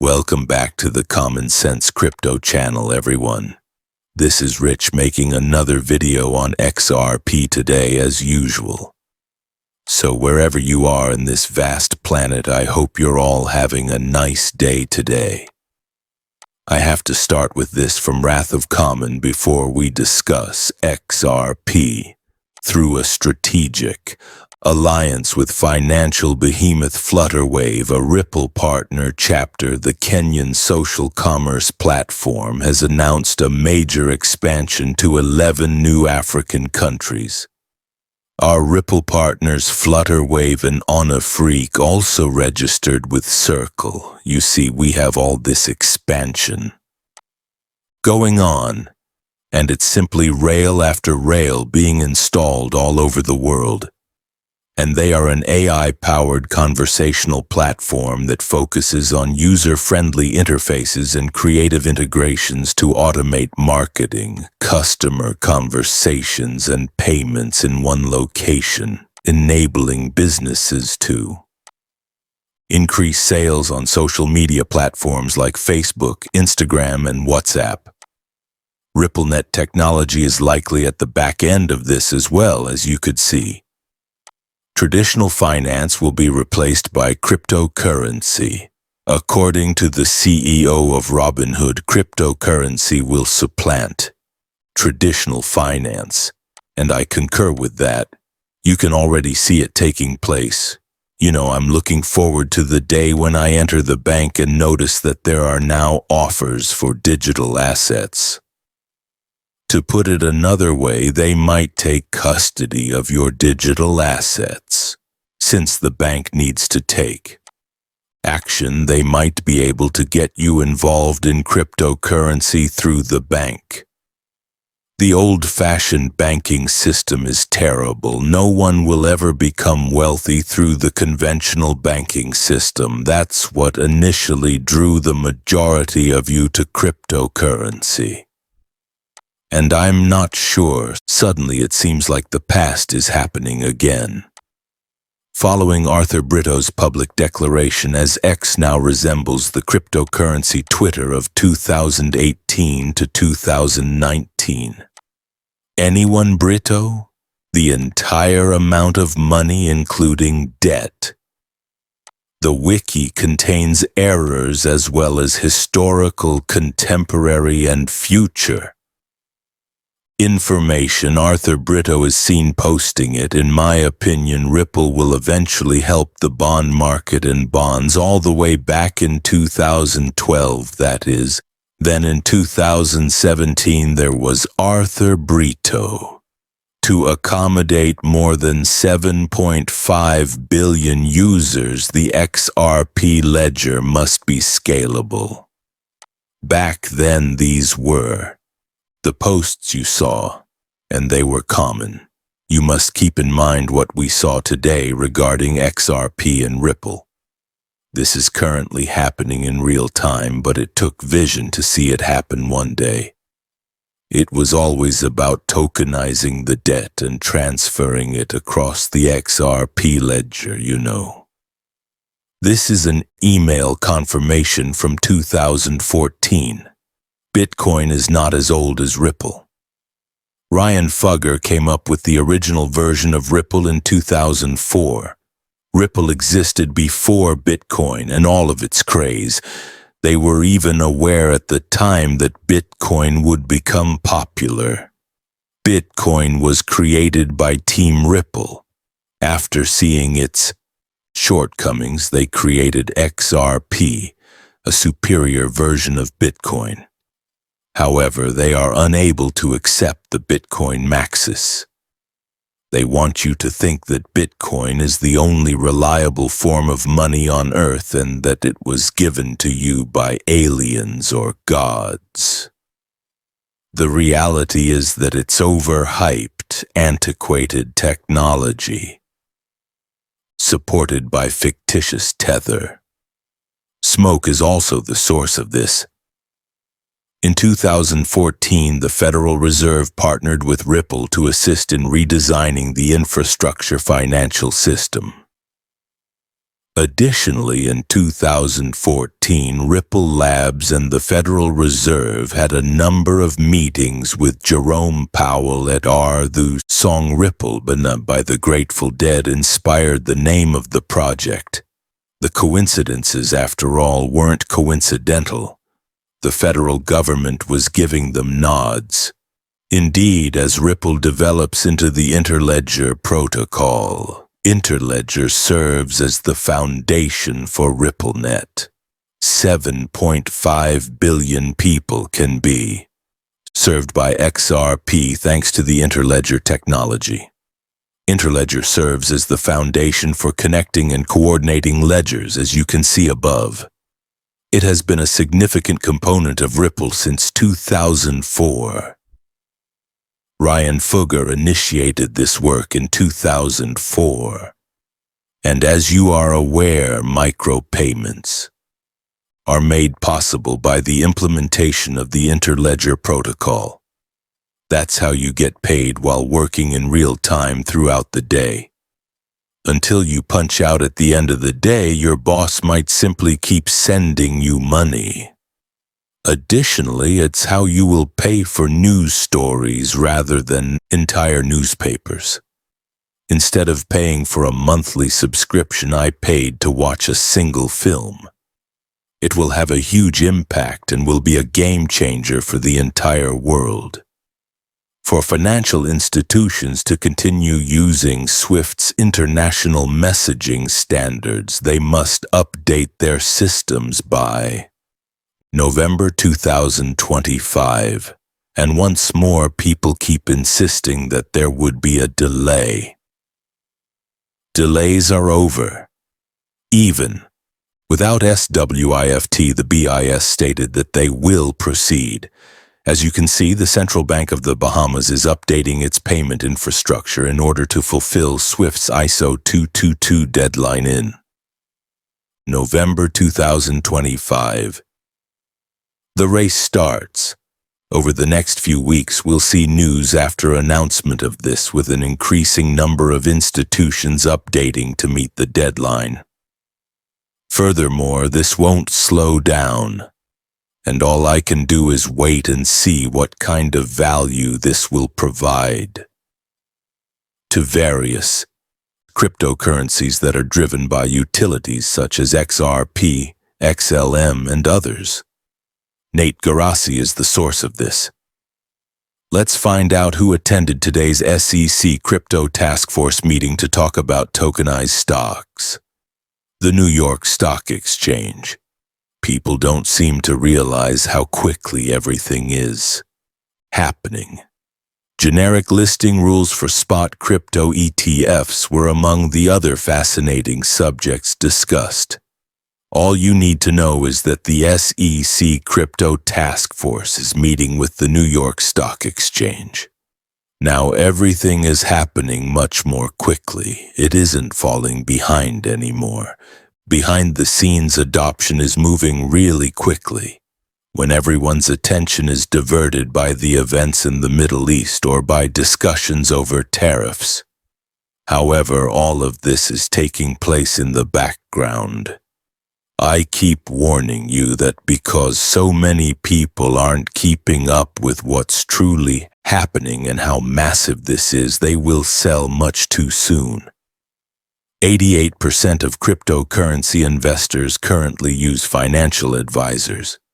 Welcome back to the Common Sense Crypto channel, everyone. This is Rich making another video on XRP today as usual. So wherever you are in this vast planet, I hope you're all having a nice day today. I have to start with this from Wrath of Common before we discuss XRP. Through a strategic alliance with financial behemoth Flutterwave, a Ripple partner chapter, the Kenyan social commerce platform has announced a major expansion to 11 new African countries. Our Ripple partners Flutterwave and Onafreak also registered with Circle. You see, we have all this expansion going on, and it's simply rail after rail being installed all over the world. And they are an AI-powered conversational platform that focuses on user-friendly interfaces and creative integrations to automate marketing, customer conversations, and payments in one location, enabling businesses to increase sales on social media platforms like Facebook, Instagram, and WhatsApp. RippleNet technology is likely at the back end of this as well, as you could see. Traditional finance will be replaced by cryptocurrency. According to the CEO of Robinhood, cryptocurrency will supplant traditional finance, and I concur with that. You can already see it taking place. I'm looking forward to the day when I enter the bank and notice that there are now offers for digital assets. To put it another way, they might take custody of your digital assets. Since the bank needs to take action, they might be able to get you involved in cryptocurrency through the bank. The old-fashioned banking system is terrible. No one will ever become wealthy through the conventional banking system. That's what initially drew the majority of you to cryptocurrency. And I'm not sure. Suddenly it seems like the past is happening again. Following Arthur Britto's public declaration, as X now resembles the cryptocurrency Twitter of 2018 to 2019. Anyone Brito? The entire amount of money, including debt. The wiki contains errors as well as historical, contemporary, and future information. Arthur Britto is seen posting it. In my opinion, Ripple will eventually help the bond market and bonds all the way back in 2012, that is. Then in 2017 there was Arthur Britto. To accommodate more than 7.5 billion users, the XRP ledger must be scalable. Back then these were the posts you saw, and they were common. You must keep in mind what we saw today regarding XRP and Ripple. This is currently happening in real time, but it took vision to see it happen one day. It was always about tokenizing the debt and transferring it across the XRP ledger, This is an email confirmation from 2014. Bitcoin is not as old as Ripple. Ryan Fugger came up with the original version of Ripple in 2004. Ripple existed before Bitcoin and all of its craze. They were even aware at the time that Bitcoin would become popular. Bitcoin was created by Team Ripple. After seeing its shortcomings, they created XRP, a superior version of Bitcoin. However, they are unable to accept the Bitcoin Maxis. They want you to think that Bitcoin is the only reliable form of money on Earth and that it was given to you by aliens or gods. The reality is that it's overhyped, antiquated technology, supported by fictitious tether. Smoke is also the source of this. In 2014, the Federal Reserve partnered with Ripple to assist in redesigning the infrastructure financial system. Additionally, in 2014, Ripple Labs and the Federal Reserve had a number of meetings with Jerome Powell et al. The song Ripple by the Grateful Dead inspired the name of the project. The coincidences, after all, weren't coincidental. The federal government was giving them nods. Indeed, as Ripple develops into the Interledger protocol, Interledger serves as the foundation for RippleNet. 7.5 billion people can be served by XRP thanks to the Interledger technology. Interledger serves as the foundation for connecting and coordinating ledgers, as you can see above. It has been a significant component of Ripple since 2004. Ryan Fugger initiated this work in 2004. And as you are aware, micropayments are made possible by the implementation of the Interledger protocol. That's how you get paid while working in real time throughout the day. Until you punch out at the end of the day, your boss might simply keep sending you money. Additionally, it's how you will pay for news stories rather than entire newspapers. Instead of paying for a monthly subscription, I paid to watch a single film. It will have a huge impact and will be a game changer for the entire world. For financial institutions to continue using SWIFT's international messaging standards, they must update their systems by November 2025, and once more people keep insisting that there would be a delay. Delays are over. Even without SWIFT, the BIS stated that they will proceed. As you can see, the Central Bank of the Bahamas is updating its payment infrastructure in order to fulfill SWIFT's ISO 222 deadline in November 2025. The race starts. Over the next few weeks, we'll see news after announcement of this, with an increasing number of institutions updating to meet the deadline. Furthermore, this won't slow down, and all I can do is wait and see what kind of value this will provide to various cryptocurrencies that are driven by utilities such as XRP, XLM, and others. Nate Garassi is the source of this. Let's find out who attended today's SEC Crypto Task Force meeting to talk about tokenized stocks. The New York Stock Exchange. People don't seem to realize how quickly everything is happening. Generic listing rules for spot crypto ETFs were among the other fascinating subjects discussed. All you need to know is that the SEC Crypto Task Force is meeting with the New York Stock Exchange. Now everything is happening much more quickly. It isn't falling behind anymore. Behind the scenes, adoption is moving really quickly. When everyone's attention is diverted by the events in the Middle East or by discussions over tariffs. However, all of this is taking place in the background. I keep warning you that because so many people aren't keeping up with what's truly happening and how massive this is, they will sell much too soon. 88% of cryptocurrency investors currently use financial advisors.